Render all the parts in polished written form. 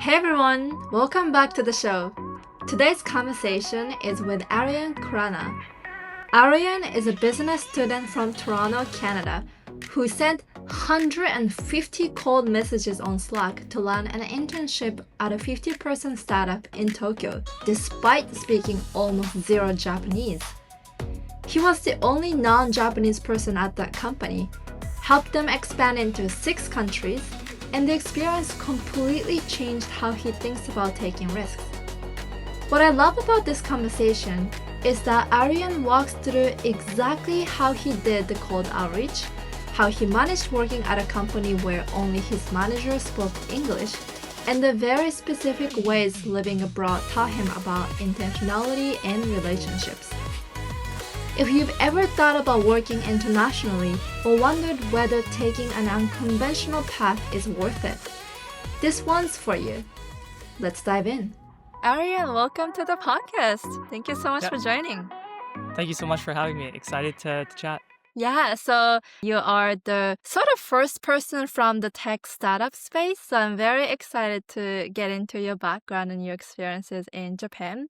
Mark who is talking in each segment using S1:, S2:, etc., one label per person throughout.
S1: Hey everyone, welcome back to the show. Today's conversation is with Aryan Khurana. Aryan is a business student from Toronto, Canada, who sent 150 cold messages on Slack to land an internship at a 50% startup in Tokyo, despite speaking almost zero Japanese. He was the only non-Japanese person at that company, helped them expand into 6 countries, and the experience completely changed how he thinks about taking risks. What I love about this conversation is that Aryan walks through exactly how he did the cold outreach, how he managed working at a company where only his manager spoke English, and the very specific ways living abroad taught him about intentionality and relationships. If you've ever thought about working internationally or wondered whether taking an unconventional path is worth it, this one's for you. Let's dive in. Aryan, welcome to the podcast. Thank you so much
S2: Yeah,
S1: for joining.
S2: thank you so much for having me. Excited to chat.
S1: Yeah, so you are the sort of first person from the tech startup space. So I'm very excited to get into your background and your experiences in Japan.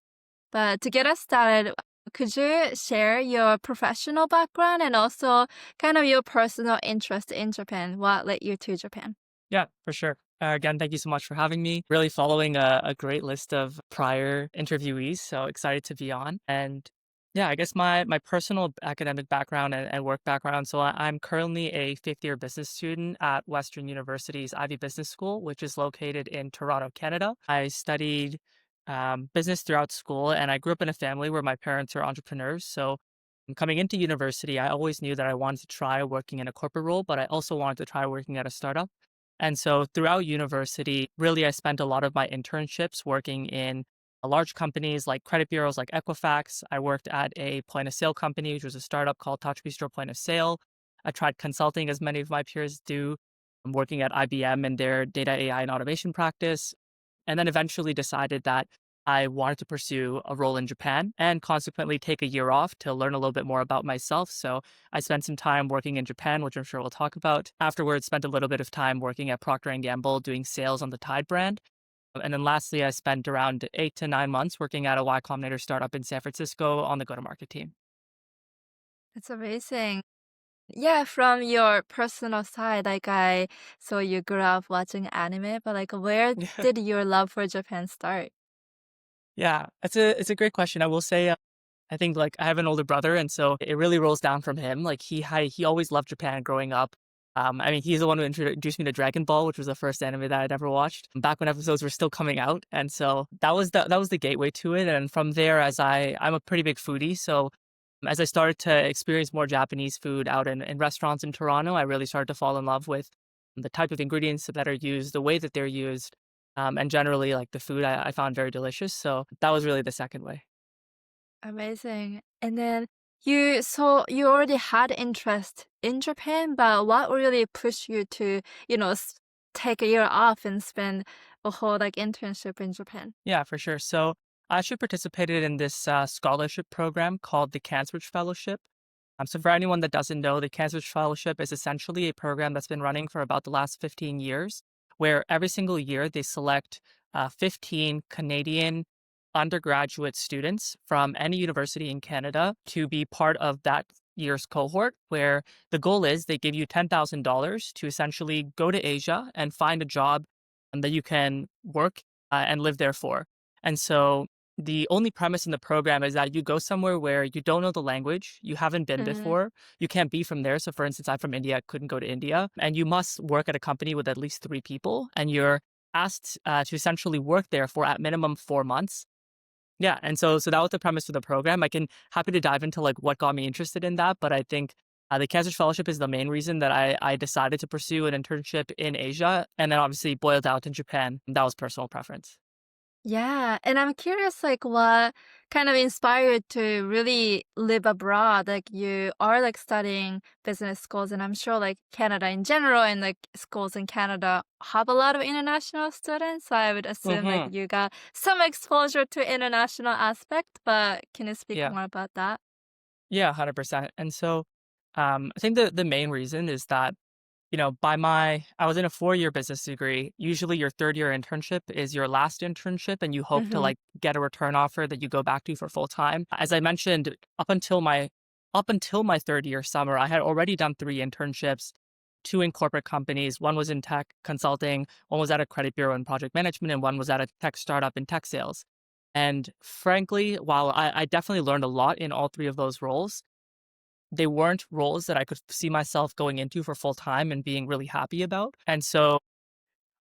S1: But to get us started, could you share your professional background and also kind of your personal interest in Japan? What led you to Japan?
S2: Yeah, for sure. Again, thank you so much for having me. Really following a great list of prior interviewees, so excited to be on. And yeah, I guess my personal academic background and work background. So I'm currently a fifth year business student at Western University's Ivy Business School, which is located in Toronto, Canada. I studied business throughout school, and I grew up in a family where my parents are entrepreneurs. So coming into university, I always knew that I wanted to try working in a corporate role, but I also wanted to try working at a startup. And so throughout university, really, I spent a lot of my internships working in large companies like credit bureaus like Equifax. I worked at a point of sale company, which was a startup called Touch Bistro Point of Sale. I tried consulting, as many of my peers do. I'm working at IBM in their data AI and automation practice. And then eventually decided that I wanted to pursue a role in Japan and consequently take a year off to learn a little bit more about myself. So I spent some time working in Japan, which I'm sure we'll talk about. Afterwards, spent a little bit of time working at Procter& and Gamble doing sales on the Tide brand. And then lastly, I spent around 8 to 9 months working at a Y Combinator startup in San Francisco on the go-to-market team.
S1: That's amazing. Yeah, from your personal side, like I saw you grew up watching anime, but like where did your love for Japan start?
S2: Yeah, it's a great question. I will say, I think like I have an older brother, and so it really rolls down from him. Like he always loved Japan growing up. I mean, he's the one who introduced me to Dragon Ball, which was the first anime that I'd ever watched back when episodes were still coming out, and so that was the gateway to it. And from there, I'm a pretty big foodie, so as I started to experience more Japanese food out in restaurants in Toronto, I really started to fall in love with the type of ingredients that are used, the way that they're used, and generally like the food I found very delicious. So that was really the second way.
S1: Amazing. And then you already had interest in Japan, but what really pushed you to, take a year off and spend a whole like internship in Japan?
S2: Yeah, for sure. So I actually participated in this scholarship program called the Cancer Fellowship. So for anyone that doesn't know, the Cancer Fellowship is essentially a program that's been running for about the last 15 years, where every single year they select 15 Canadian undergraduate students from any university in Canada to be part of that year's cohort, where the goal is they give you $10,000 to essentially go to Asia and find a job that you can work and live there for. And so the only premise in the program is that you go somewhere where you don't know the language, you haven't been
S1: Mm-hmm.
S2: before, you can't be from there. So, for instance, I'm from India, I couldn't go to India, and you must work at a company with at least 3 people, and you're asked to essentially work there for at minimum 4 months. Yeah, and so that was the premise of the program. I can happy to dive into like what got me interested in that, but I think the Cancer Fellowship is the main reason that I decided to pursue an internship in Asia, and then obviously boiled out in Japan. That was personal preference.
S1: Yeah, and I'm curious, like, what kind of inspired to really live abroad? Like, you are like studying business schools, and I'm sure like Canada in general and like schools in Canada have a lot of international students. So I would assume like
S2: Hmm.
S1: you got some exposure to international aspect, but can you speak
S2: Yeah,
S1: more about that?
S2: yeah, 100%. And so I think the main reason is that I was in a 4-year business degree. Usually your third year internship is your last internship and you hope to
S1: Mm-hmm.
S2: like get a return offer that you go back to for full time. As I mentioned, up until my third year summer, I had already done 3 internships, 2 in corporate companies. One was in tech consulting, one was at a credit bureau in project management, and one was at a tech startup in tech sales. And frankly, while I definitely learned a lot in all 3 of those roles, they weren't roles that I could see myself going into for full time and being really happy about. And so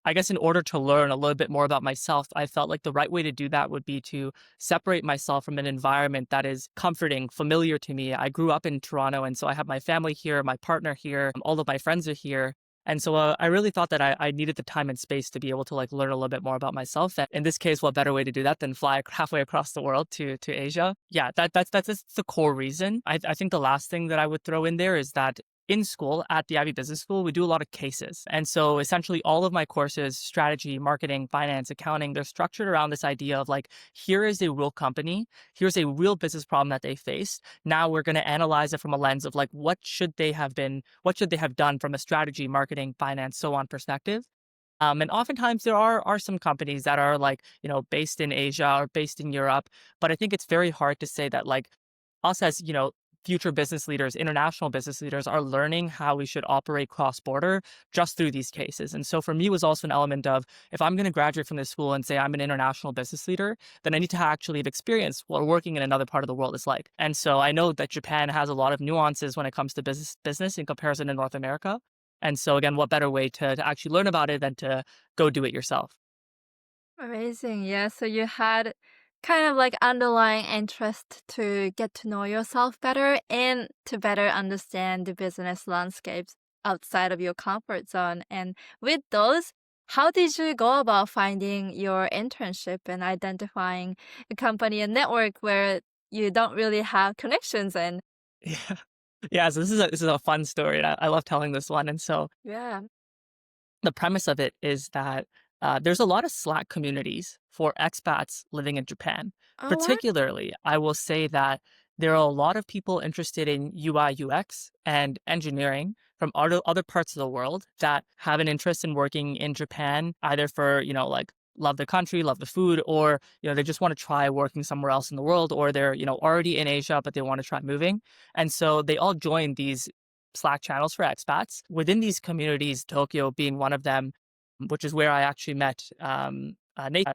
S2: I guess in order to learn a little bit more about myself, I felt like the right way to do that would be to separate myself from an environment that is comforting, familiar to me. I grew up in Toronto, and so I have my family here, my partner here, all of my friends are here. And so I really thought that I needed the time and space to be able to like learn a little bit more about myself. And in this case, what better way to do that than fly halfway across the world to Asia? Yeah, that's the core reason. I think the last thing that I would throw in there is that in school at the Ivy Business School, we do a lot of cases. And so essentially all of my courses, strategy, marketing, finance, accounting, they're structured around this idea of like, here is a real company, here's a real business problem that they face. Now we're going to analyze it from a lens of like, what should they have done from a strategy, marketing, finance, so on perspective. And oftentimes there are some companies that are like, based in Asia or based in Europe, but I think it's very hard to say that like us as, future business leaders, international business leaders are learning how we should operate cross border just through these cases. And so for me, it was also an element of if I'm going to graduate from this school and say I'm an international business leader, then I need to actually have experience what working in another part of the world is like. And so I know that Japan has a lot of nuances when it comes to business in comparison to North America. And so again, what better way to actually learn about it than to go do it yourself?
S1: Amazing. Yeah. So you had kind of like underlying interest to get to know yourself better and to better understand the business landscapes outside of your comfort zone. And with those, how did you go about finding your internship and identifying a company and network where you don't really have connections in?
S2: Yeah. Yeah, so this is a fun story, and I love telling this one. And so
S1: Yeah.
S2: the premise of it is that there's a lot of Slack communities for expats living in Japan.
S1: Oh, what?
S2: Particularly, I will say that there are a lot of people interested in UI, UX, and engineering from other parts of the world that have an interest in working in Japan, either for, like love the country, love the food, or, they just want to try working somewhere else in the world, or they're, already in Asia, but they want to try moving. And so they all join these Slack channels for expats. Within these communities, Tokyo being one of them, which is where I actually met Nate.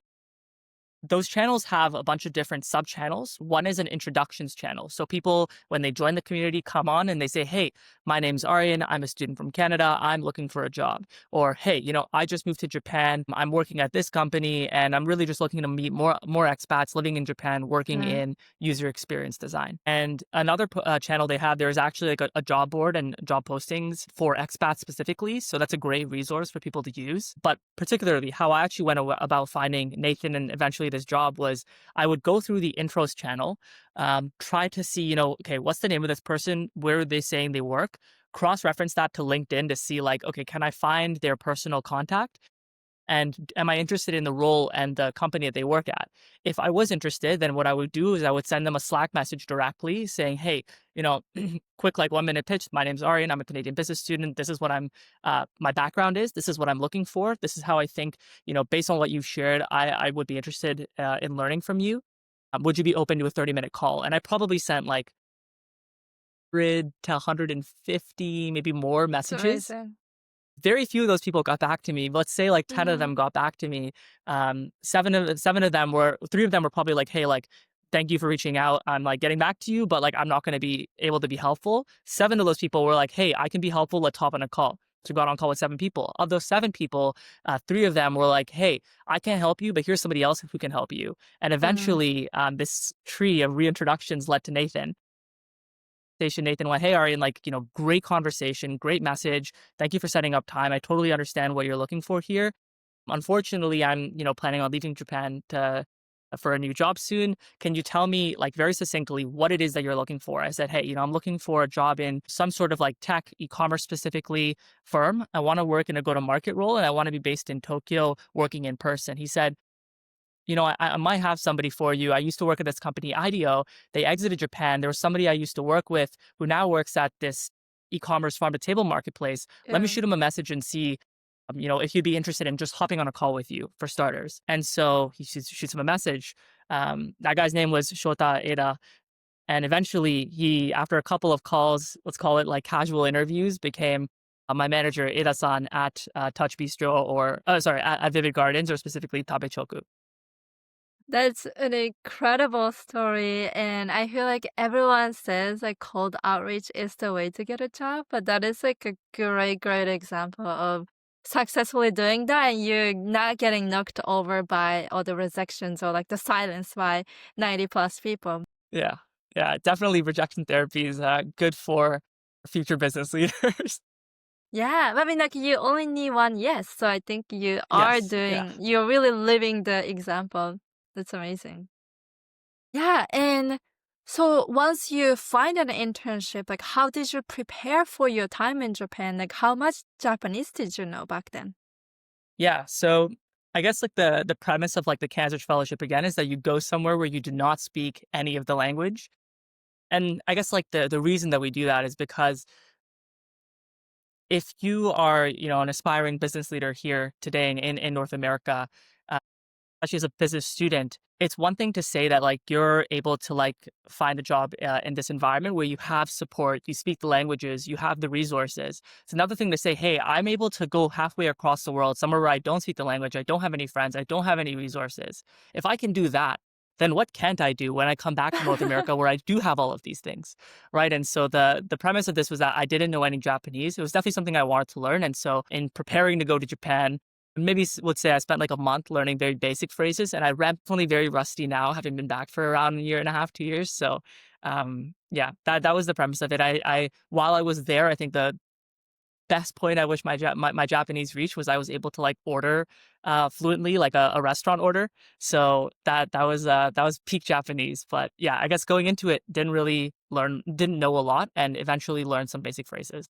S2: Those channels have a bunch of different sub channels. One is an introductions channel. So people, when they join the community, come on and they say, "Hey, my name's Aryan. I'm a student from Canada. I'm looking for a job." Or, "Hey, I just moved to Japan. I'm working at this company and I'm really just looking to meet more expats living in Japan, working
S1: Mm,
S2: in user experience design." And another channel they have, there's actually like a job board and job postings for expats specifically. So that's a great resource for people to use. But particularly how I actually went about finding Nathan and eventually this job was I would go through the intros channel, try to see, okay, what's the name of this person? Where are they saying they work? Cross reference that to LinkedIn to see, like, okay, can I find their personal contact? And am I interested in the role and the company that they work at? If I was interested, then what I would do is I would send them a Slack message directly saying, "Hey, quick, like 1 minute pitch. My name's Aryan. I'm a Canadian business student. This is what my background is. This is what I'm looking for. This is how I think, based on what you've shared, I would be interested in learning from you. Would you be open to a 30-minute call?" And I probably sent like 100 to 150, maybe more
S1: that's
S2: messages.
S1: amazing.
S2: Very few of those people got back to me. Let's say like 10 of them
S1: Mm,
S2: got back to me. Seven of them were, 3 of them were probably like, "Hey, like, thank you for reaching out. I'm like getting back to you, but like, I'm not going to be able to be helpful." 7 of those people were like, "Hey, I can be helpful. Let's hop on a call." So got on call with 7 people. Of those 7 people, 3 of them were like, "Hey, I can't help you, but here's somebody else who can help you." And
S1: mm.
S2: eventually, this tree of reintroductions led to Nathan. Nathan went, "Hey, Ari, and like, great conversation, great message. Thank you for setting up time. I totally understand what you're looking for here. Unfortunately, I'm, planning on leaving Japan to for a new job soon. Can you tell me, like, very succinctly what it is that you're looking for?" I said, "Hey, I'm looking for a job in some sort of like tech, e-commerce specifically firm. I want to work in a go-to-market role and I want to be based in Tokyo working in person." He said, "I might have somebody for you. I used to work at this company, IDEO. They exited Japan. There was somebody I used to work with who now works at this e-commerce farm to table marketplace. Let me
S1: Yeah.
S2: shoot him a message and see, if he'd be interested in just hopping on a call with you for starters. And so he shoots him a message. That guy's name was Shota Eda. And eventually, after a couple of calls, let's call it like casual interviews, became my manager, Eda-san, at Touch Bistro at Vivid Gardens, or specifically Tabechoku.
S1: That's an incredible story, and I feel like everyone says like cold outreach is the way to get a job, but that is like a great example of successfully doing that and you're not getting knocked over by all the rejections or like the silence by 90 plus people.
S2: Yeah. Yeah. Definitely rejection therapy is good for future business leaders.
S1: Yeah, I mean, like you only need one yes, so I think
S2: Yes. Yeah.
S1: you're really living the example. That's amazing. Yeah, and so once you find an internship, like how did you prepare for your time in Japan? Like how much Japanese did you know back then?
S2: Yeah. So I guess like the premise of like the Cancer Fellowship again is that you go somewhere where you do not speak any of the language. And I guess like the reason that we do that is because if you are, an aspiring business leader here today in North America, uh, especially as a business student, it's one thing to say that like you're able to like find a job in this environment where you have support, you speak the languages, you have the resources. It's another thing to say, hey, I'm able to go halfway across the world, somewhere where I don't speak the language, I don't have any friends, I don't have any resources. If I can do that, then what can't I do when I come back to North America where I do have all of these things, right? And so the premise of this was that I didn't know any Japanese. It was definitely something I wanted to learn. And so in preparing to go to Japan, maybe would say I spent like a month learning very basic phrases, and I'm definitely very rusty now, having been back for around a year and a half, 2 years. So, yeah, that was the premise of it. I while I was there, I think the best point I wish my Japanese reached was I was able to like order fluently, like a restaurant order. So that was peak Japanese. But yeah, I guess going into it, didn't know a lot, and eventually learned some basic phrases.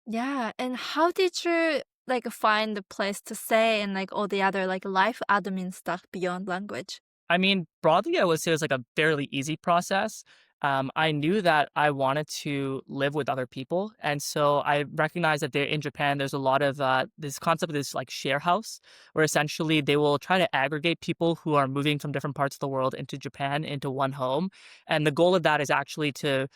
S1: Yeah, and how did you like find the place to stay and like all the other like life admin stuff beyond language?
S2: I mean, broadly, I would say it was like a fairly easy process. I knew that I wanted to live with other people, and so I recognized that there in Japan, there's a lot of this concept of this like share house, where essentially they will try to aggregate people who are moving from different parts of the world into Japan into one home, and the goal of that is actually to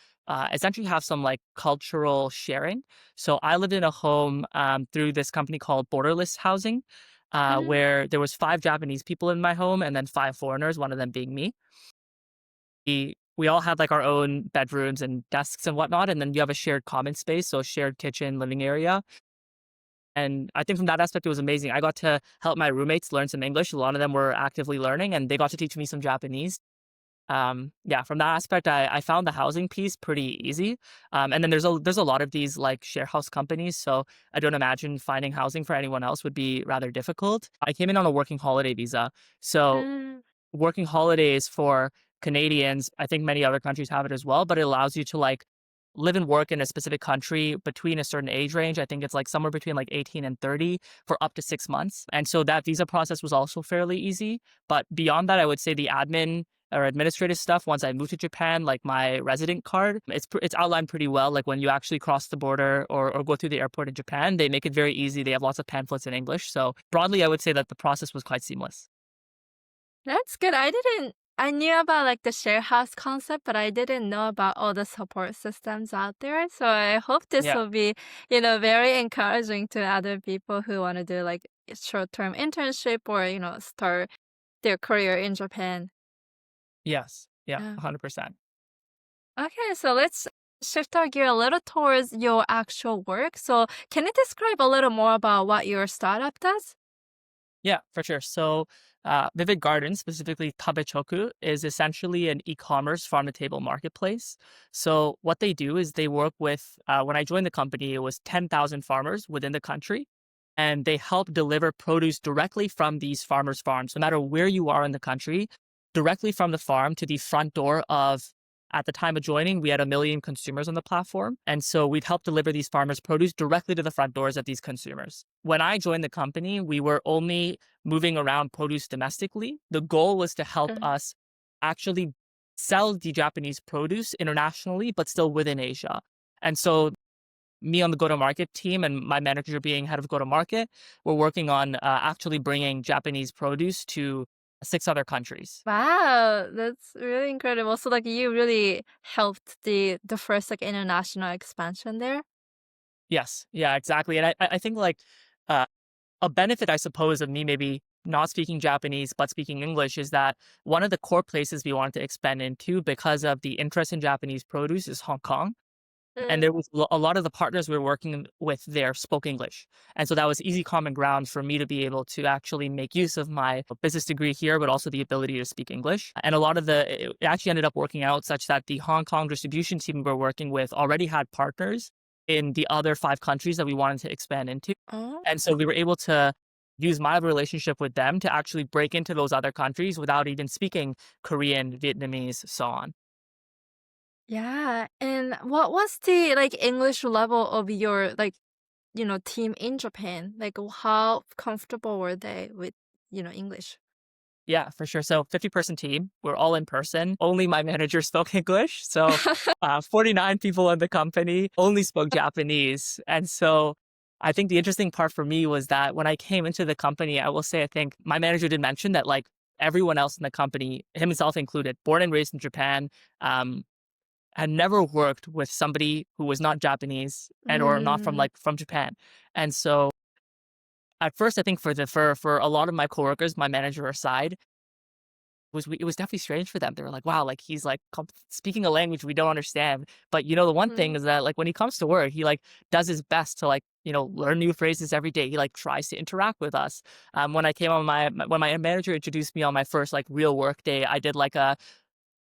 S2: essentially have some like cultural sharing. So I lived in a home through this company called Borderless Housing,
S1: Mm.
S2: where there was 5 Japanese people in my home and then 5 foreigners, one of them being me. We all had like our own bedrooms and desks and whatnot, and then you have a shared common space, so shared kitchen, living area. And I think from that aspect, it was amazing. I got to help my roommates learn some English. A lot of them were actively learning, and they got to teach me some Japanese. Yeah, from that aspect, I found the housing piece pretty easy. And then there's a lot of these like share house companies, so I don't imagine finding housing for anyone else would be rather difficult. I came in on a working holiday visa, so
S1: Mm.
S2: working holidays for Canadians, I think many other countries have it as well, but it allows you to like live and work in a specific country between a certain age range. I think it's like somewhere between like 18 and 30 for up to 6 months. And so that visa process was also fairly easy. But beyond that, I would say the admin or administrative stuff, once I moved to Japan, like my resident card, it's outlined pretty well. Like when you actually cross the border or go through the airport in Japan, they make it very easy. They have lots of pamphlets in English. So broadly, I would say that the process was quite seamless.
S1: That's good. I knew about like the share house concept, but I didn't know about all the support systems out there. So I hope this
S2: Yeah.
S1: will be, very encouraging to other people who want to do like a short-term internship or, start their career in Japan.
S2: Yes. Yeah.
S1: Yeah.
S2: 100%.
S1: Okay, so let's shift our gear a little towards your actual work. So can you describe a little more about what your startup does?
S2: Yeah, for sure. So, Vivid Gardens, specifically Tabechoku, is essentially an e-commerce farm-to-table marketplace. So, what they do is they work with. When I joined the company, it was 10,000 farmers within the country, and they help deliver produce directly from these farmers' farms, no matter where you are in the country, directly from the farm to the front door of. At the time of joining, we had 1 million consumers on the platform. And so we'd help deliver these farmers' produce directly to the front doors of these consumers. When I joined the company, we were only moving around produce domestically. The goal was to help
S1: Mm.
S2: us actually sell the Japanese produce internationally, but still within Asia. And so me on the go-to-market team and my manager being head of go-to-market, we're working on actually bringing Japanese produce to 6 other countries.
S1: Wow, that's really incredible. So like you really helped the first like international expansion there?
S2: Yes, yeah, exactly. And I think like uh, a benefit, I suppose, of me maybe not speaking Japanese but speaking English is that one of the core places we wanted to expand into because of the interest in Japanese produce is Hong Kong. And
S1: Mm.
S2: there was a lot of the partners we were working with there spoke English. And so that was easy common ground for me to be able to actually make use of my business degree here, but also the ability to speak English. And a lot of it actually ended up working out such that the Hong Kong distribution team we were working with already had partners in the other 5 countries that we wanted to expand into.
S1: Oh.
S2: And so we were able to use my relationship with them to actually break into those other countries without even speaking Korean, Vietnamese, so on.
S1: Yeah. And what was the like English level of your like, team in Japan? Like how comfortable were they with, English?
S2: Yeah, for sure. So 50-person team, we're all in person. Only my manager spoke English. So 49 people in the company only spoke Japanese. And so I think the interesting part for me was that when I came into the company, I will say, I think my manager did mention that like everyone else in the company, himself included, born and raised in Japan, um, had never worked with somebody who was not Japanese and or not
S1: Mm.
S2: from Japan. And so at first, I think for a lot of my coworkers, my manager aside, it was definitely strange for them. They were like, "Wow, like he's like speaking a language we don't understand." But the one thing
S1: Mm.
S2: is that like when he comes to work, he like does his best to like learn new phrases every day. He like tries to interact with us. When I came on when my manager introduced me on my first like real work day, I did like a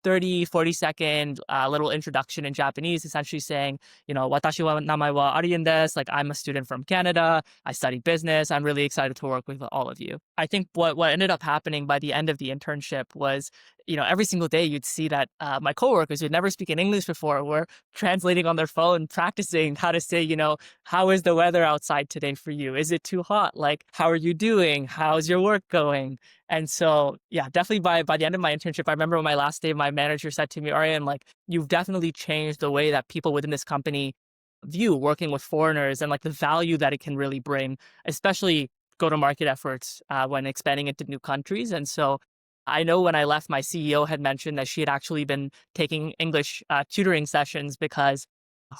S2: 30, 40 second little introduction in Japanese, essentially saying, watashi wa namae wa Aryan desu. Like, I'm a student from Canada. I study business. I'm really excited to work with all of you. I think what ended up happening by the end of the internship was, every single day you'd see that my coworkers who'd never spoken English before were translating on their phone, practicing how to say, how is the weather outside today for you? Is it too hot? Like, how are you doing? How's your work going? And so, yeah, definitely by the end of my internship, I remember on my last day, my manager said to me, Aryan, like, you've definitely changed the way that people within this company view working with foreigners and like the value that it can really bring, especially go to market efforts when expanding into new countries. And so I know when I left, my CEO had mentioned that she had actually been taking English tutoring sessions because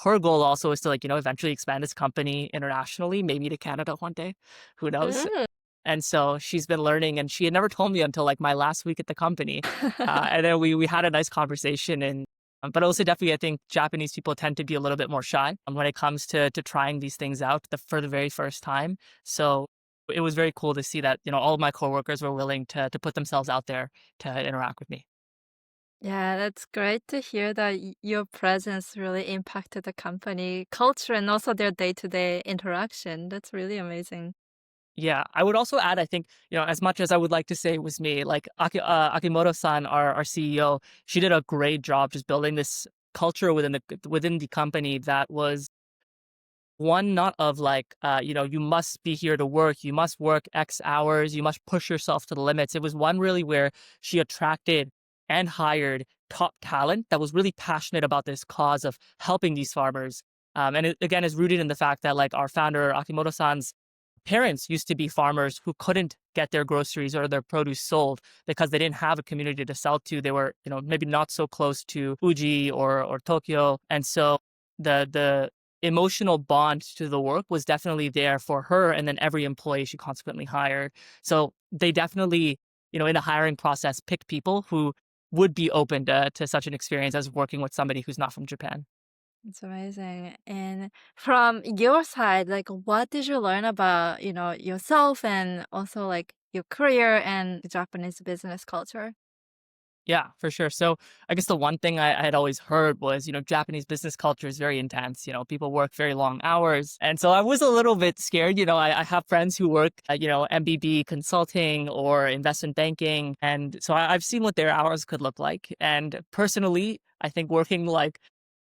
S2: her goal also is to like, eventually expand this company internationally, maybe to Canada one day. Who knows?
S1: Mm.
S2: And so she's been learning, and she had never told me until like my last week at the company. And then we had a nice conversation, and but also definitely I think Japanese people tend to be a little bit more shy when it comes to trying these things out for the very first time. So it was very cool to see that all of my coworkers were willing to put themselves out there to interact with me.
S1: Yeah, that's great to hear that your presence really impacted the company culture and also their day-to-day interaction. That's really amazing.
S2: Yeah, I would also add, I think, as much as I would like to say it was me, like Akimoto-san, our CEO, she did a great job just building this culture within the company that was one not of like you must be here to work, you must work X hours, you must push yourself to the limits. It was one really where she attracted and hired top talent that was really passionate about this cause of helping these farmers. And it again is rooted in the fact that like our founder Akimoto-san's parents used to be farmers who couldn't get their groceries or their produce sold because they didn't have a community to sell to. They were, maybe not so close to Fuji or Tokyo. And so the emotional bond to the work was definitely there for her and then every employee she consequently hired. So they definitely, in the hiring process, picked people who would be open to such an experience as working with somebody who's not from Japan.
S1: It's amazing. And from your side, like what did you learn about, yourself and also like your career and the Japanese business culture?
S2: Yeah, for sure. So I guess the one thing I had always heard was, Japanese business culture is very intense. People work very long hours. And so I was a little bit scared. I have friends who work at, MBB consulting or investment banking. And so I've seen what their hours could look like. And personally, I think working like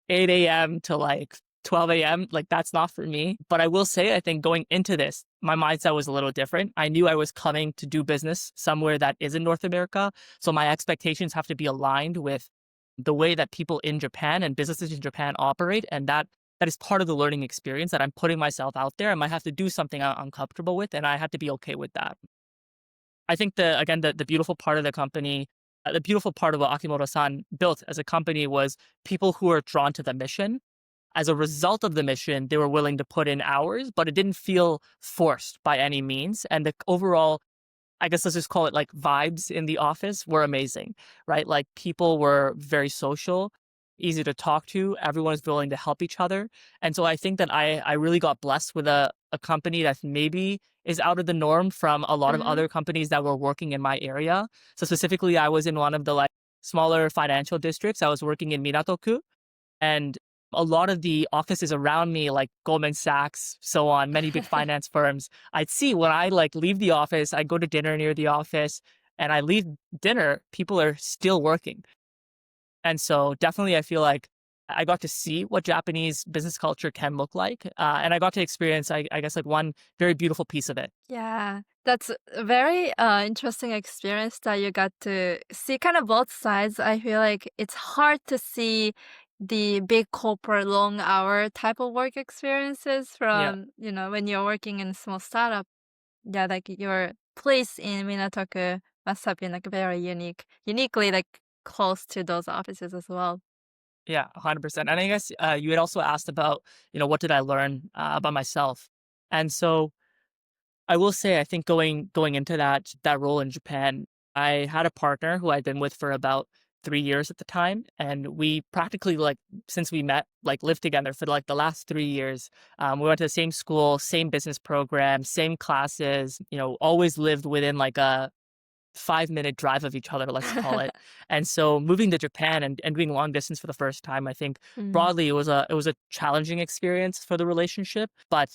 S2: 8 a.m. to like 12 a.m., like that's not for me. But I will say, I think going into this, my mindset was a little different. I knew I was coming to do business somewhere that is in North America. So my expectations have to be aligned with the way that people in Japan and businesses in Japan operate. And that that is part of the learning experience that I'm putting myself out there. I might have to do something I'm uncomfortable with, and I have to be okay with that. I think the beautiful part of the company, the beautiful part of what Akimoto-san built as a company was people who are drawn to the mission. As a result of the mission, they were willing to put in hours, but it didn't feel forced by any means. And the overall, I guess let's just call it like vibes in the office were amazing, right? Like people were very social, easy to talk to. Everyone is willing to help each other. And so I think that I really got blessed with a company that maybe is out of the norm from a lot of
S1: Mm-hmm.
S2: other companies that were working in my area. So specifically, I was in one of the like smaller financial districts. I was working in Minatoku, and a lot of the offices around me, like Goldman Sachs, so on, many big finance firms, I'd see when I like leave the office, I go to dinner near the office, and I leave dinner, people are still working. And so definitely I feel like I got to see what Japanese business culture can look like. And I got to experience, I guess, like one very beautiful piece of it.
S1: Yeah, that's a very interesting experience that you got to see kind of both sides. I feel like it's hard to see the big corporate long hour type of work experiences
S2: Yeah.
S1: from, when you're working in a small startup. Yeah, like your place in Minatoku must have been like very uniquely like close to those offices as well.
S2: Yeah, 100%. And I guess you had also asked about, what did I learn about myself? And so I will say, I think going into that role in Japan, I had a partner who I'd been with for about 3 years at the time, and we practically like since we met, like lived together for like the last 3 years. We went to the same school, same business program, same classes. Always lived within like a 5-minute drive of each other, let's call it. And so moving to Japan and doing long distance for the first time, I think
S1: Mm.
S2: broadly it was a challenging experience for the relationship, but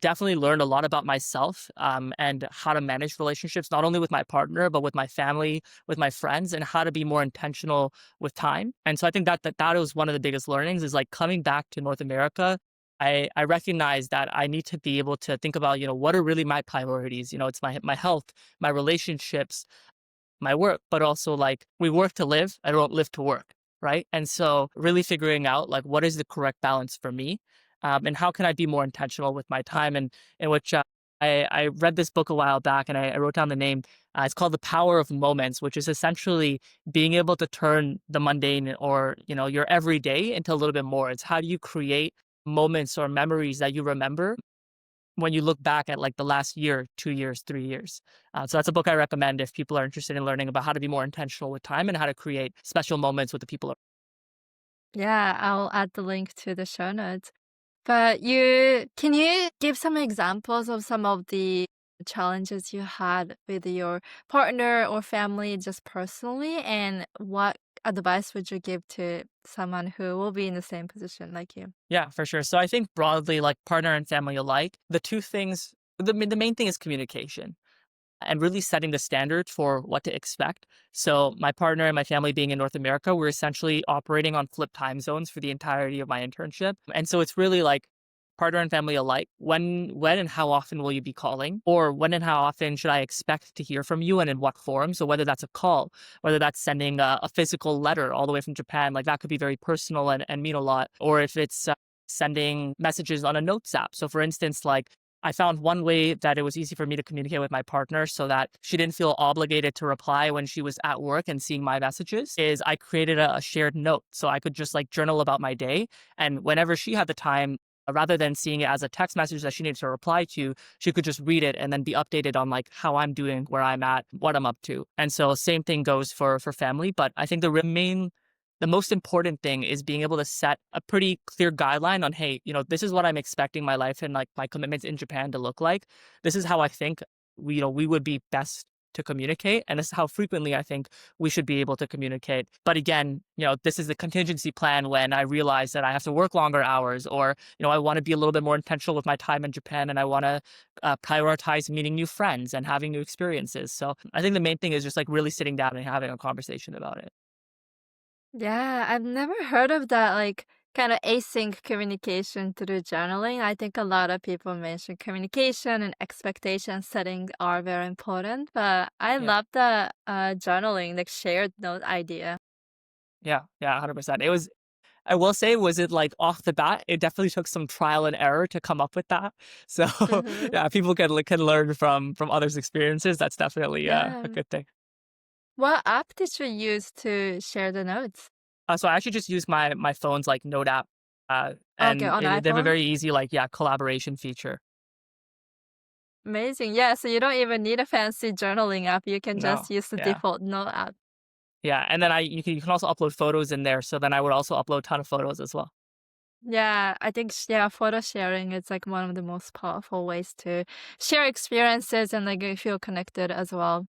S2: definitely learned a lot about myself and how to manage relationships, not only with my partner, but with my family, with my friends, and how to be more intentional with time. And so I think that was one of the biggest learnings is like coming back to North America. I recognize that I need to be able to think about, what are really my priorities? It's my health, my relationships, my work, but also like we work to live. I don't live to work. Right. And so really figuring out like what is the correct balance for me and how can I be more intentional with my time and in which I read this book a while back and I wrote down the name. It's called The Power of Moments, which is essentially being able to turn the mundane or, your everyday into a little bit more. It's how do you create moments or memories that you remember when you look back at like the last year, 2 years, 3 years. So that's a book I recommend if people are interested in learning about how to be more intentional with time and how to create special moments with the people.
S1: Yeah, I'll add the link to the show notes. But can you give some examples of some of the challenges you had with your partner or family just personally, and what advice would you give to someone who will be in the same position like you?
S2: Yeah, for sure. So I think broadly, like partner and family alike, the two things, the main thing is communication and really setting the standard for what to expect. So my partner and my family being in North America, we're essentially operating on flip time zones for the entirety of my internship. And so it's really like partner and family alike, when and how often will you be calling? Or when and how often should I expect to hear from you and in what form? So whether that's a call, whether that's sending a physical letter all the way from Japan, like that could be very personal and mean a lot. Or if it's sending messages on a notes app. So for instance, like I found one way that it was easy for me to communicate with my partner so that she didn't feel obligated to reply when she was at work and seeing my messages is I created a shared note so I could just like journal about my day. And whenever she had the time, rather than seeing it as a text message that she needed to reply to, she could just read it and then be updated on like how I'm doing, where I'm at, what I'm up to. And so same thing goes for family. But I think the most important thing is being able to set a pretty clear guideline on, hey, this is what I'm expecting my life and like my commitments in Japan to look like. This is how I think we would be best to communicate. And this is how frequently I think we should be able to communicate. But again, this is the contingency plan when I realize that I have to work longer hours or, I want to be a little bit more intentional with my time in Japan and I want to prioritize meeting new friends and having new experiences. So I think the main thing is just like really sitting down and having a conversation about it.
S1: Yeah, I've never heard of that, like, kind of async communication through journaling. I think a lot of people mention communication and expectation setting are very important, but I
S2: Yeah.
S1: love the journaling, like shared note idea.
S2: Yeah, 100%. It was I will say, was it like off the bat? It definitely took some trial and error to come up with that. So
S1: Mm-hmm.
S2: yeah, people can learn from others' experiences. That's definitely a
S1: Yeah.
S2: good thing.
S1: What app did you use to share the notes?
S2: So I actually just use my phone's like note app,
S1: Okay,
S2: and
S1: on
S2: they have a
S1: iPhone?
S2: very easy like collaboration feature.
S1: Amazing. Yeah, so you don't even need a fancy journaling app. You can
S2: No,
S1: just use the
S2: yeah.
S1: default note app.
S2: Yeah, and then you can also upload photos in there, so then I would also upload a ton of photos as well.
S1: Yeah, I think yeah, photo sharing is like one of the most powerful ways to share experiences and like you feel connected as well.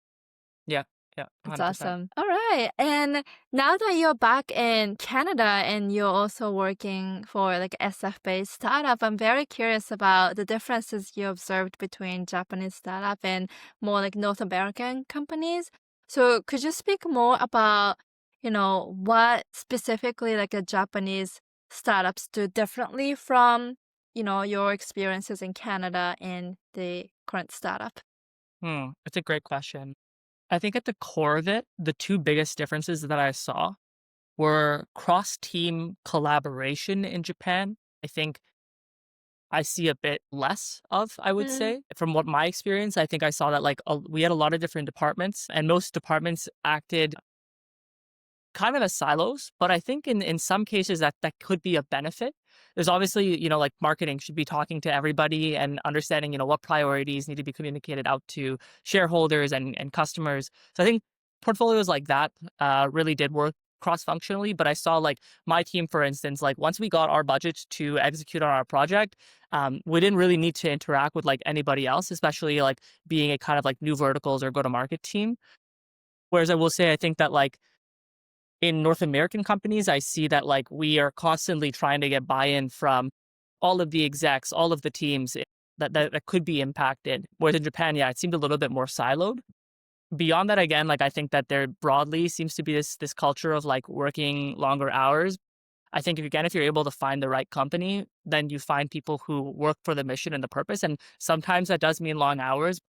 S2: Yeah, yeah,
S1: That's
S2: 100%.
S1: awesome. All right. And now that you're back in Canada and you're also working for like SF-based startup, I'm very curious about the differences you observed between Japanese startup and more like North American companies. So could you speak more about, what specifically like a Japanese startups do differently from, your experiences in Canada and the current startup?
S2: It's a great question. I think at the core of it, the two biggest differences that I saw were cross-team collaboration in Japan. I think I see a bit less of, I would
S1: Mm,
S2: say. From what my experience, I think I saw that we had a lot of different departments, and most departments acted kind of as silos, but I think in some cases that could be a benefit. There's obviously, like marketing should be talking to everybody and understanding, what priorities need to be communicated out to shareholders and customers. So I think portfolios like that really did work cross-functionally. But I saw like my team, for instance, like once we got our budget to execute on our project, we didn't really need to interact with like anybody else, especially like being a kind of like new verticals or go-to-market team. Whereas I will say, I think that like in North American companies, I see that like we are constantly trying to get buy-in from all of the execs, all of the teams that could be impacted. Whereas in Japan, yeah, it seemed a little bit more siloed. Beyond that, again, like I think that there broadly seems to be this culture of like working longer hours. I think if you're able to find the right company, then you find people who work for the mission and the purpose. And sometimes that does mean long hours.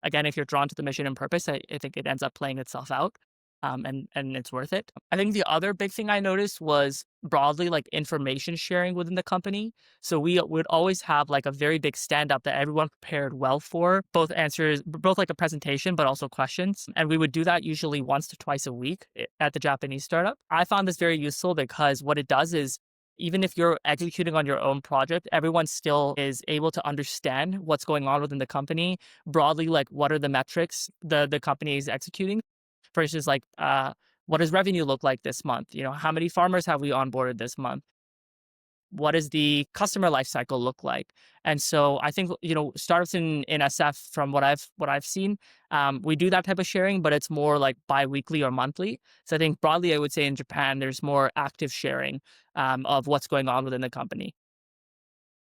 S2: Again, if you're drawn to the mission and purpose, I think it ends up playing itself out. And it's worth it. I think the other big thing I noticed was broadly like information sharing within the company. So we would always have like a very big stand up that everyone prepared well for, both answers, both like a presentation, but also questions. And we would do that usually once to twice a week at the Japanese startup. I found this very useful because what it does is even if you're executing on your own project, everyone still is able to understand what's going on within the company broadly, like what are the metrics the company is executing versus like what does revenue look like this month? How many farmers have we onboarded this month? What does the customer life cycle look like? And so I think startups in SF from what I've seen, we do that type of sharing, but it's more like biweekly or monthly. So I think broadly, I would say in Japan, there's more active sharing of what's going on within the company.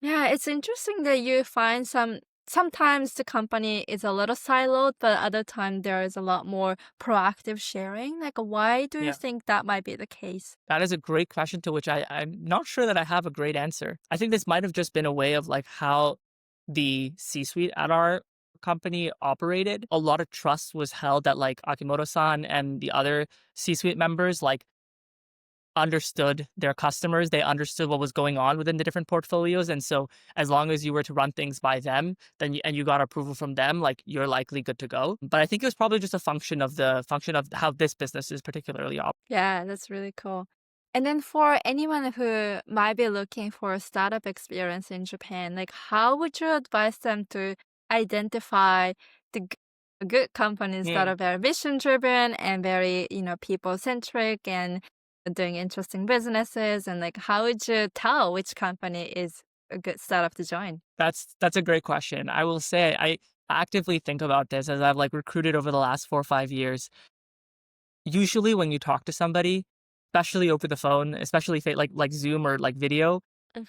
S1: Yeah, it's interesting that you find sometimes the company is a little siloed, but other time there is a lot more proactive sharing. Like why do you
S2: Yeah.
S1: think that might be the case?
S2: That is a great question to which I'm not sure that I have a great answer. I think this might have just been a way of like how the C suite at our company operated. A lot of trust was held that like Akimoto san and the other C suite members like understood their customers. They understood what was going on within the different portfolios. And so as long as you were to run things by them, and you got approval from them, like you're likely good to go. But I think it was probably just a function of how this business is particularly op.
S1: Yeah, that's really cool. And then for anyone who might be looking for a startup experience in Japan, like how would you advise them to identify the good companies that are very mission driven and very, people centric and doing interesting businesses? And like, how would you tell which company is a good startup to join?
S2: That's a great question. I will say I actively think about this as I've like recruited over the last 4 or 5 years. Usually when you talk to somebody, especially over the phone, especially like Zoom or like video,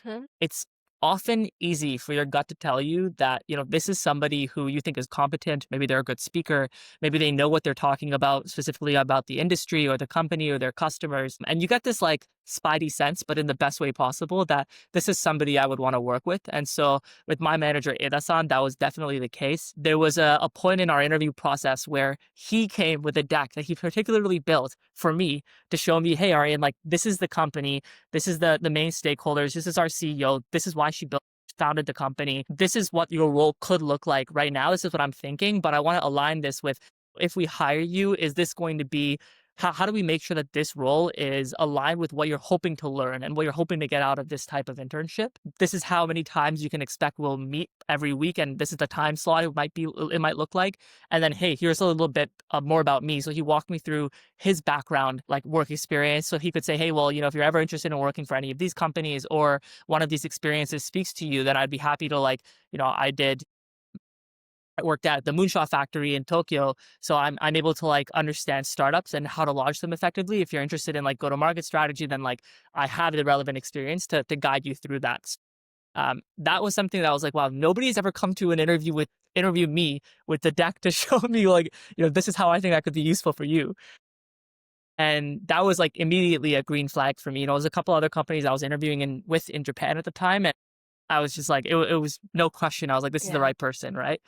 S1: Hmm.
S2: it's often easy for your gut to tell you that, this is somebody who you think is competent. Maybe they're a good speaker. Maybe they know what they're talking about, specifically about the industry or the company or their customers. And you get this like spidey sense, but in the best way possible, that this is somebody I would want to work with. And so with my manager, Eda-san, that was definitely the case. There was a point in our interview process where he came with a deck that he particularly built for me to show me, hey, Aryan, like this is the company, this is the main stakeholders, this is our CEO, this is why she founded the company. This is what your role could look like right now. This is what I'm thinking, but I want to align this with if we hire you, is this going to be how do we make sure that this role is aligned with what you're hoping to learn and what you're hoping to get out of this type of internship? This is how many times you can expect we'll meet every week, and this is the time slot it might look like. And then, hey, here's a little bit more about me. So he walked me through his background, like work experience. So he could say, hey, well, if you're ever interested in working for any of these companies or one of these experiences speaks to you, then I'd be happy to I worked at the moonshot factory in Tokyo, so I'm able to like understand startups and how to launch them effectively. If you're interested in like go to market strategy, then like I have the relevant experience to guide you through that. That was something that I was like, wow, nobody's ever come to an interview me with the deck to show me like, this is how I think I could be useful for you. And that was like immediately a green flag for me. There was a couple other companies I was interviewing in Japan at the time, and I was just like, it was no question. I was like, this is the
S1: Yeah.
S2: right person, right?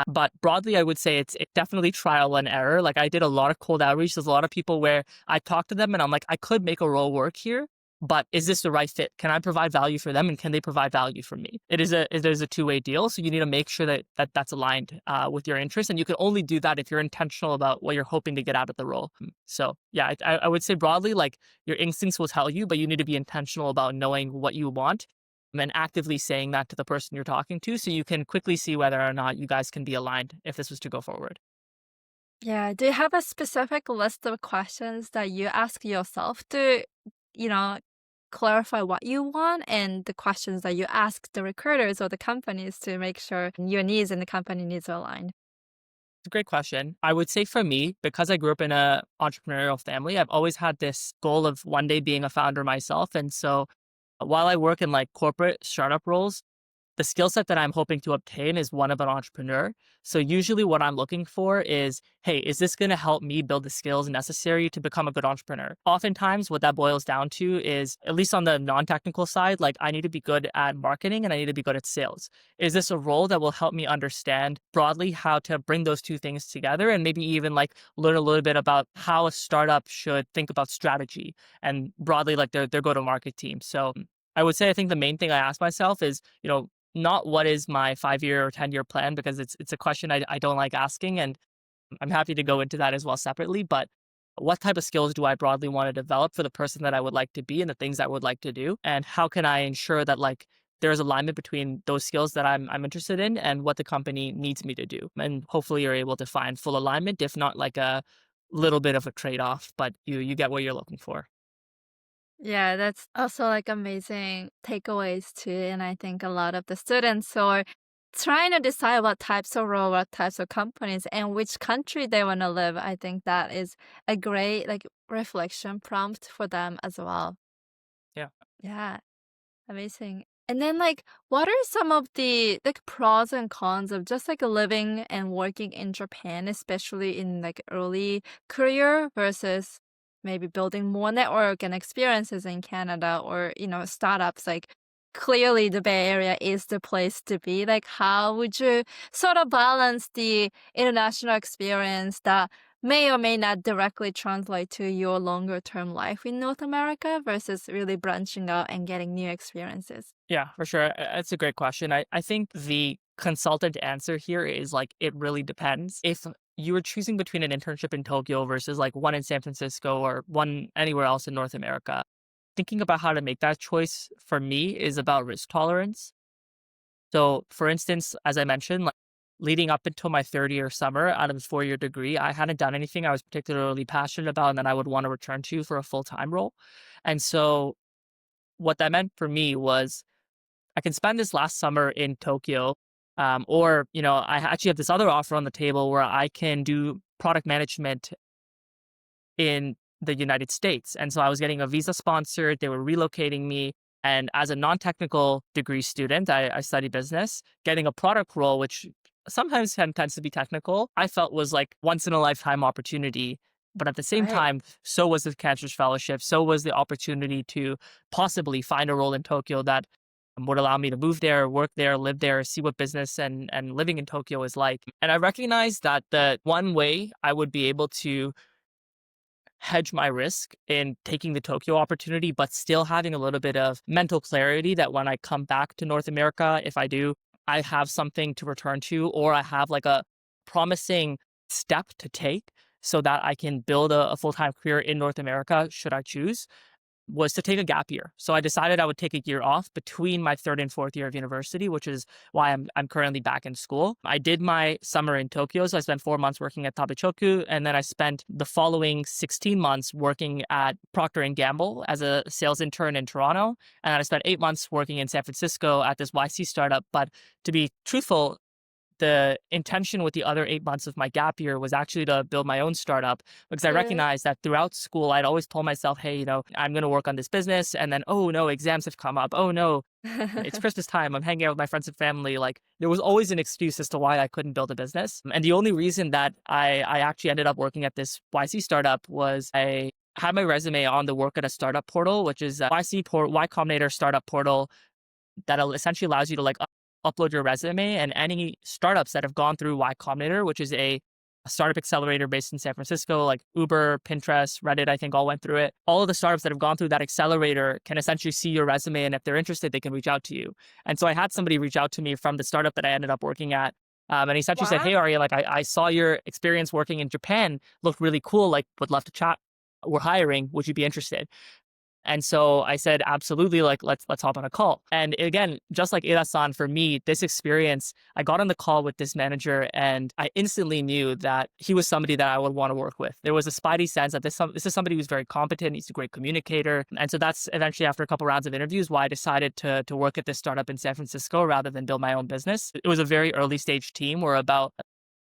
S2: But broadly, I would say it's definitely trial and error. Like I did a lot of cold outreach. There's a lot of people where I talk to them and I'm like, I could make a role work here, but is this the right fit? Can I provide value for them, and can they provide value for me? It is a two-way deal. So you need to make sure that's aligned with your interests, and you can only do that if you're intentional about what you're hoping to get out of the role. So yeah, I would say broadly, like your instincts will tell you, but you need to be intentional about knowing what you want and actively saying that to the person you're talking to, so you can quickly see whether or not you guys can be aligned if this was to go forward.
S1: Yeah. Do you have a specific list of questions that you ask yourself to, you know, clarify what you want, and the questions that you ask the recruiters or the companies to make sure your needs and the company needs are aligned?
S2: It's a great question. I would say for me, because I grew up in a entrepreneurial family, I've always had this goal of one day being a founder myself. And so while I work in like corporate startup roles, the skill set that I'm hoping to obtain is one of an entrepreneur. So usually what I'm looking for is, hey, is this going to help me build the skills necessary to become a good entrepreneur? Oftentimes what that boils down to is, at least on the non-technical side, like I need to be good at marketing and I need to be good at sales. Is this a role that will help me understand broadly how to bring those two things together, and maybe even like learn a little bit about how a startup should think about strategy and broadly like their go-to-market team. So I would say I think the main thing I ask myself is, not what is my 5-year or 10-year plan, because it's a question I don't like asking, and I'm happy to go into that as well separately. But what type of skills do I broadly want to develop for the person that I would like to be and the things I would like to do, and how can I ensure that like there's alignment between those skills that I'm interested in and what the company needs me to do, and hopefully you're able to find full alignment, if not like a little bit of a trade off, but you get what you're looking for.
S1: Yeah, that's also like amazing takeaways too. And I think a lot of the students are trying to decide what types of role, what types of companies, and which country they want to live. I think that is a great like reflection prompt for them as well.
S2: Yeah.
S1: Yeah. Amazing. And then, like, what are some of the like pros and cons of just like living and working in Japan, especially in like early career versus maybe building more network and experiences in Canada or, startups? Like, clearly the Bay Area is the place to be. Like, how would you sort of balance the international experience that may or may not directly translate to your longer term life in North America versus really branching out and getting new experiences?
S2: Yeah, for sure. It's a great question. I think the consultant answer here is like, it really depends. If you were choosing between an internship in Tokyo versus like one in San Francisco or one anywhere else in North America, thinking about how to make that choice for me is about risk tolerance. So, for instance, as I mentioned, like leading up until my third year summer out of a 4-year degree, I hadn't done anything I was particularly passionate about and that I would want to return to for a full time role. And so, what that meant for me was I can spend this last summer in Tokyo, or I actually have this other offer on the table where I can do product management in the United States. And so I was getting a visa sponsored. They were relocating me. And as a non-technical degree student, I study business. Getting a product role, which sometimes tends to be technical, I felt was like once in a lifetime opportunity But at the same
S1: Right.
S2: time, so was the Cancer's Fellowship, so was the opportunity to possibly find a role in Tokyo that would allow me to move there, work there, live there, see what business and living in Tokyo is like. And I recognized that the one way I would be able to hedge my risk in taking the Tokyo opportunity, but still having a little bit of mental clarity that when I come back to North America, if I do, I have something to return to, or I have like a promising step to take so that I can build a full time career in North America, should I choose, was to take a gap year. So I decided I would take a year off between my third and fourth year of university, which is why I'm currently back in school. I did my summer in Tokyo, so I spent 4 months working at Tabechoku, and then I spent the following 16 months working at Procter and Gamble as a sales intern in Toronto, and then I spent 8 months working in San Francisco at this YC startup. But to be truthful, the intention with the other 8 months of my gap year was actually to build my own startup because I
S1: Really?
S2: recognized that throughout school, I'd always told myself, hey, I'm going to work on this business. And then, oh no, exams have come up. Oh no, it's Christmas time. I'm hanging out with my friends and family. Like there was always an excuse as to why I couldn't build a business. And the only reason that I actually ended up working at this YC startup was I had my resume on the work at a startup portal, which is Y Combinator startup portal that essentially allows you to upload your resume, and any startups that have gone through Y Combinator, which is a startup accelerator based in San Francisco, like Uber, Pinterest, Reddit, I think all went through it. All of the startups that have gone through that accelerator can essentially see your resume, and if they're interested, they can reach out to you. And so I had somebody reach out to me from the startup that I ended up working at. And he essentially said,
S1: Wow.
S2: hey, Arya, I saw your experience working in Japan, looked really cool, like would love to chat. We're hiring. Would you be interested? And so I said, absolutely, like let's hop on a call. And again, just like Ira-san, for me, this experience, I got on the call with this manager and I instantly knew that he was somebody that I would want to work with. There was a spidey sense that this is somebody who's very competent, he's a great communicator. And so that's eventually, after a couple rounds of interviews, why I decided to work at this startup in San Francisco rather than build my own business. It was a very early stage team. We're about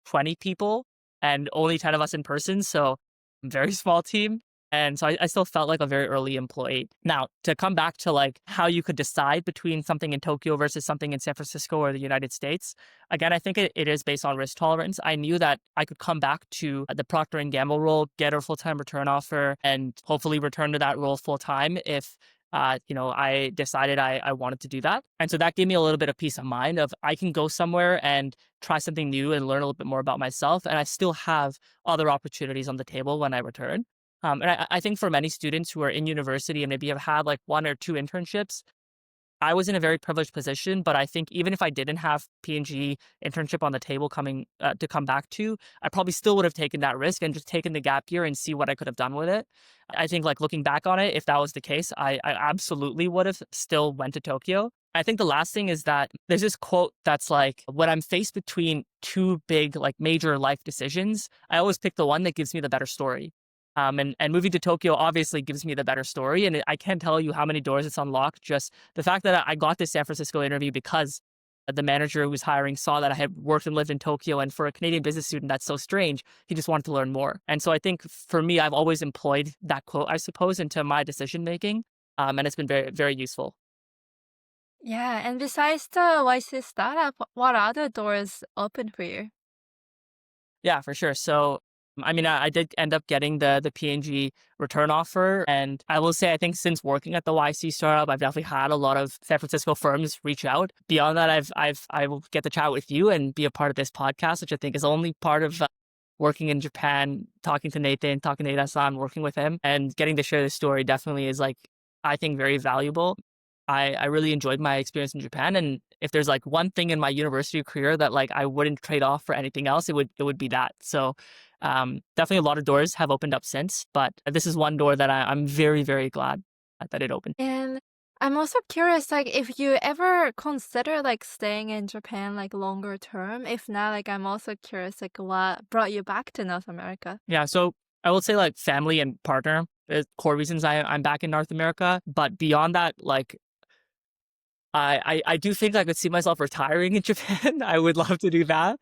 S2: 20 people and only 10 of us in person. So very small team. And so I still felt like a very early employee. Now, to come back to like how you could decide between something in Tokyo versus something in San Francisco or the United States, again, I think it is based on risk tolerance. I knew that I could come back to the Procter and Gamble role, get a full-time return offer, and hopefully return to that role full-time if I decided I wanted to do that. And so that gave me a little bit of peace of mind of I can go somewhere and try something new and learn a little bit more about myself. And I still have other opportunities on the table when I return. And I think for many students who are in university and maybe have had like one or two internships, I was in a very privileged position, but I think even if I didn't have P&G internship on the table coming to come back to, I probably still would have taken that risk and just taken the gap year and see what I could have done with it. I think like looking back on it, if that was the case, I absolutely would have still went to Tokyo. I think the last thing is that there's this quote that's like, when I'm faced between two big, like major life decisions, I always pick the one that gives me the better story. And moving to Tokyo obviously gives me the better story. And I can't tell you how many doors it's unlocked. Just the fact that I got this San Francisco interview because the manager who was hiring saw that I had worked and lived in Tokyo. And for a Canadian business student, that's so strange. He just wanted to learn more. And so I think for me, I've always employed that quote, I suppose, into my decision making. And it's been very, very useful.
S1: Yeah, and besides the YC startup, what other doors open for you?
S2: Yeah, for sure. So, I mean, I did end up getting the PNG return offer, and I will say, I think since working at the YC startup, I've definitely had a lot of San Francisco firms reach out. Beyond that, I will get to chat with you and be a part of this podcast, which I think is only part of working in Japan, talking to Nathan, talking to Ida-san, working with him, and getting to share this story definitely is like, I think, very valuable. I really enjoyed my experience in Japan. And if there's like one thing in my university career that like I wouldn't trade off for anything else, it would be that. So definitely a lot of doors have opened up since, but this is one door that I'm very, very glad that it opened.
S1: And I'm also curious, like, if you ever consider like staying in Japan like longer term. If not, like, I'm also curious, like, what brought you back to North America?
S2: Yeah. So I would say like family and partner is core reasons I'm back in North America. But beyond that, like I do think I could see myself retiring in Japan. I would love to do that.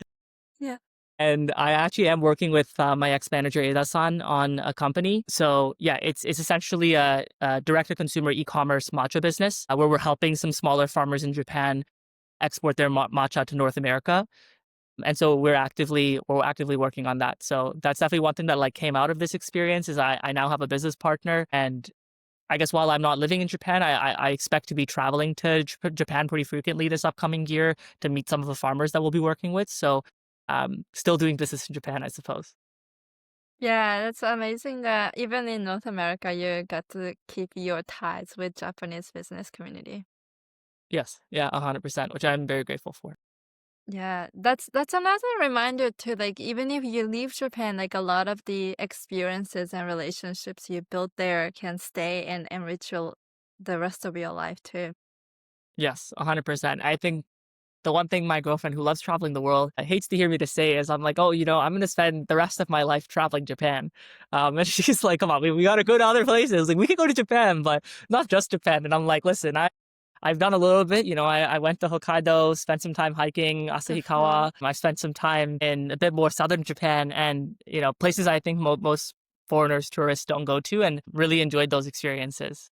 S1: Yeah.
S2: And I actually am working with my ex-manager Eda-san on a company. So yeah, it's essentially a direct-to-consumer e-commerce matcha business where we're helping some smaller farmers in Japan export their matcha to North America. And so we're actively working on that. So that's definitely one thing that like came out of this experience is I now have a business partner. And I guess while I'm not living in Japan, I expect to be traveling to Japan pretty frequently this upcoming year to meet some of the farmers that we'll be working with. So still doing business in Japan, I suppose.
S1: Yeah, that's amazing that even in North America, you got to keep your ties with Japanese business community.
S2: Yes, yeah, 100%, which I'm very grateful for.
S1: Yeah, that's another reminder too. Like even if you leave Japan, like a lot of the experiences and relationships you built there can stay and enrich the rest of your life too.
S2: Yes, 100%. I think the one thing my girlfriend who loves traveling the world hates to hear me to say is I'm like, "Oh, I'm gonna spend the rest of my life traveling Japan." And she's like, "Come on, we gotta go to other places. Like, we could go to Japan, but not just Japan." And I'm like, "Listen, I've done a little bit. I went to Hokkaido, spent some time hiking
S1: Uh-huh.
S2: Asahikawa. I spent some time in a bit more southern Japan, and places I think most foreigners, tourists don't go to, and really enjoyed those experiences."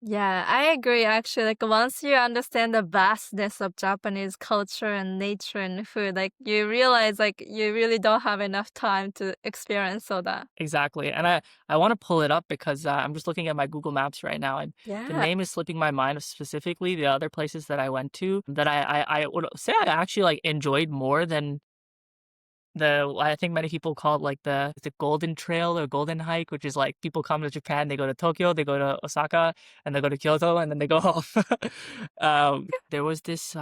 S1: Yeah, I agree actually. Like once you understand the vastness of Japanese culture and nature and food, like you realize like you really don't have enough time to experience all that.
S2: Exactly, and I wanna pull it up because, I'm just looking at my Google Maps right now, and the
S1: Yeah.
S2: name is slipping my mind of specifically the other places that I went to that I would say I actually, like, enjoyed more than I think many people call it, like, the Golden Trail or Golden Hike, which is, like, people come to Japan, they go to Tokyo, they go to Osaka, and they go to Kyoto, and then they go home. There was this,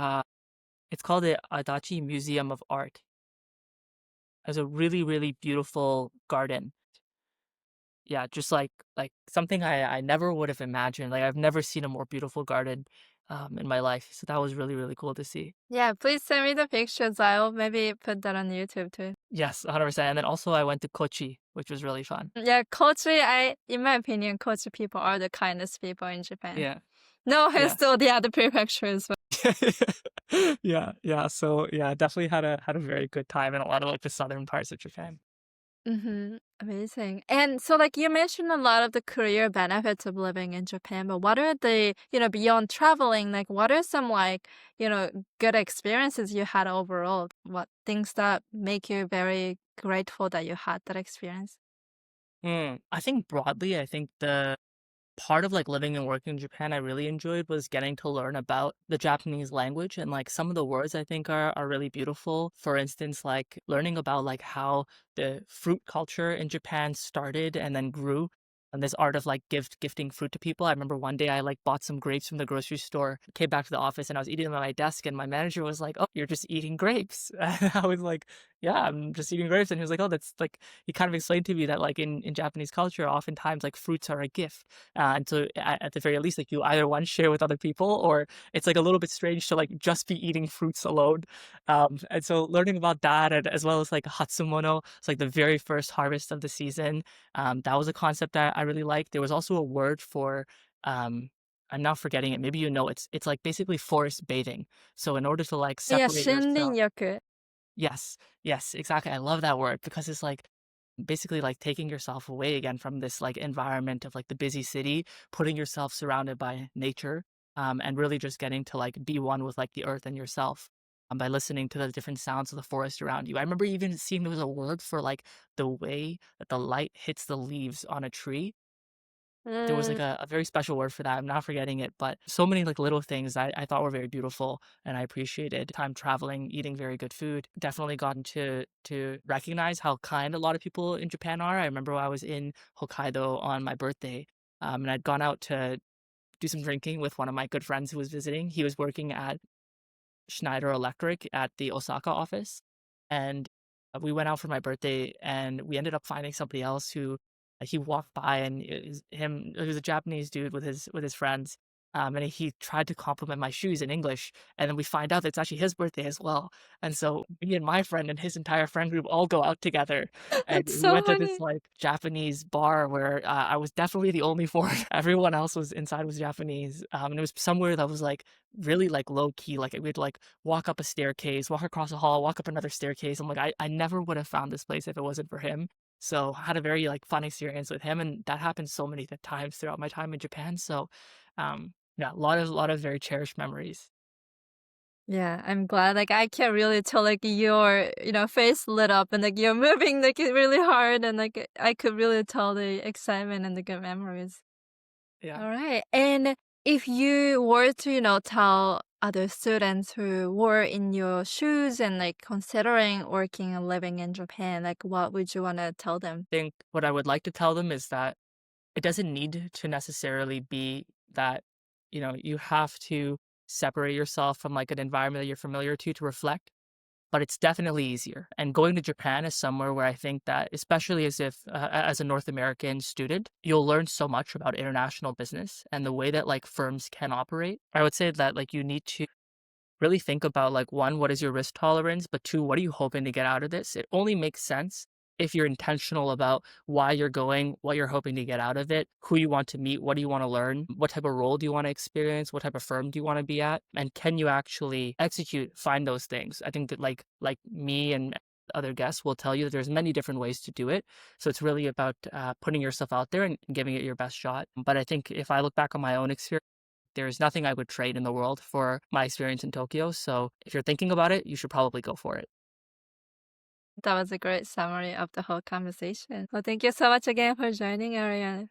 S2: it's called the Adachi Museum of Art. It's a really, really beautiful garden. Yeah, just like something I never would have imagined. Like I've never seen a more beautiful garden in my life. So that was really, really cool to see.
S1: Yeah, please send me the pictures. I'll maybe put that on YouTube too.
S2: Yes, 100%. And then also I went to Kochi, which was really fun.
S1: Yeah, Kochi, in my opinion, Kochi people are the kindest people in Japan.
S2: Yeah.
S1: No offense to
S2: Yes.
S1: all the other prefectures, but
S2: Yeah, yeah. So yeah, definitely had a very good time in a lot of like the southern parts of Japan.
S1: amazing. And so, like you mentioned, a lot of the career benefits of living in Japan, but what are the, beyond traveling, like what are some like, good experiences you had overall? What things that make you very grateful that you had that experience?
S2: I think broadly, I think the part of like living and working in Japan I really enjoyed was getting to learn about the Japanese language and like some of the words I think are really beautiful. For instance, like learning about like how the fruit culture in Japan started and then grew. And this art of like gifting fruit to people. I remember one day I like bought some grapes from the grocery store, came back to the office and I was eating them at my desk and my manager was like, "Oh, you're just eating grapes." And I was like, "Yeah, I'm just eating grapes." And he was like, "Oh, that's like," he kind of explained to me that like in Japanese culture, oftentimes like fruits are a gift. And so at the very least, like you either one share with other people or it's like a little bit strange to like just be eating fruits alone. And so learning about that and as well as like Hatsumono, it's like the very first harvest of the season. That was a concept that I really liked. There was also a word for um I'm now forgetting it. Maybe it's like basically forest bathing. So in order to like
S1: Yeah,
S2: separate yourself.
S1: 森林浴.
S2: Yes, yes, exactly. I love that word because it's like basically like taking yourself away again from this like environment of like the busy city, putting yourself surrounded by nature, and really just getting to like be one with like the earth and yourself. By listening to the different sounds of the forest around you. I remember even seeing there was a word for like the way that the light hits the leaves on a tree. There was like a very special word for that. I'm not forgetting it, but so many like little things I thought were very beautiful and I appreciated. Time traveling, eating very good food. Definitely gotten to recognize how kind a lot of people in Japan are. I remember when I was in Hokkaido on my birthday, and I'd gone out to do some drinking with one of my good friends who was visiting. He was working at Schneider Electric at the Osaka office. And we went out for my birthday and we ended up finding somebody else who he walked by and it was a Japanese dude with his friends. And he tried to compliment my shoes in English. And then we find out that it's actually his birthday as well. And so me and my friend and his entire friend group all go out together. And
S1: That's
S2: we
S1: so
S2: went to this
S1: funny.
S2: like Japanese bar where I was definitely the only foreigner. Everyone else was inside was Japanese. And it was somewhere that was like really like low key. Like we'd like walk up a staircase, walk across a hall, walk up another staircase. I'm like, I never would have found this place if it wasn't for him. So I had a very like fun experience with him, and that happened so many times throughout my time in Japan. So, yeah, a lot of very cherished memories.
S1: Yeah, I'm glad. Like I can really tell like your, face lit up and like you're moving like really hard and like I could really tell the excitement and the good memories.
S2: Yeah.
S1: All right. And if you were to, tell other students who were in your shoes and like considering working and living in Japan, like what would you want to tell them?
S2: I think what I would like to tell them is that it doesn't need to necessarily be that, you have to separate yourself from like an environment that you're familiar to reflect, but it's definitely easier. And going to Japan is somewhere where I think that, especially as a North American student, you'll learn so much about international business and the way that like firms can operate. I would say that like you need to really think about like one, what is your risk tolerance, but two, what are you hoping to get out of this? It only makes sense if you're intentional about why you're going, what you're hoping to get out of it, who you want to meet, what do you want to learn, what type of role do you want to experience, what type of firm do you want to be at, and can you actually find those things. I think that like me and other guests will tell you that there's many different ways to do it. So it's really about putting yourself out there and giving it your best shot. But I think if I look back on my own experience, there's nothing I would trade in the world for my experience in Tokyo. So if you're thinking about it, you should probably go for it.
S1: That was a great summary of the whole conversation. Well, thank you so much again for joining, Ariane.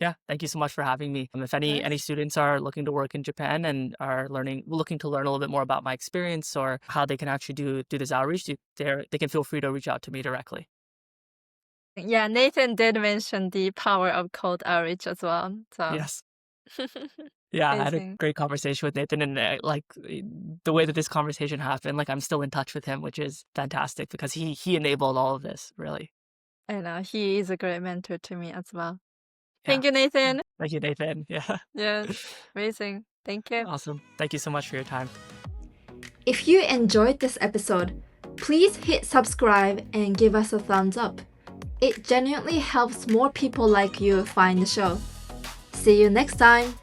S2: Yeah, thank you so much for having me. If
S1: Of
S2: any
S1: course.
S2: students are looking to work in Japan and are looking to learn a little bit more about my experience or how they can actually do this outreach, they can feel free to reach out to me directly.
S1: Yeah, Nathan did mention the power of cold outreach as well. So
S2: Yes. Yeah, I had a
S1: amazing.
S2: great conversation with Nathan, and the way that this conversation happened, like I'm still in touch with him, which is fantastic because he enabled all of this. Really,
S1: I know he is a great mentor to me as well.
S2: yeah.
S1: Thank you, Nathan.
S2: Thank you, Nathan. Yeah,
S1: Yeah, amazing. Thank you.
S2: awesome. Thank you so much for your time.
S1: If you enjoyed this episode, please hit subscribe and give us a thumbs up. It genuinely helps more people like you find the show. See you next time.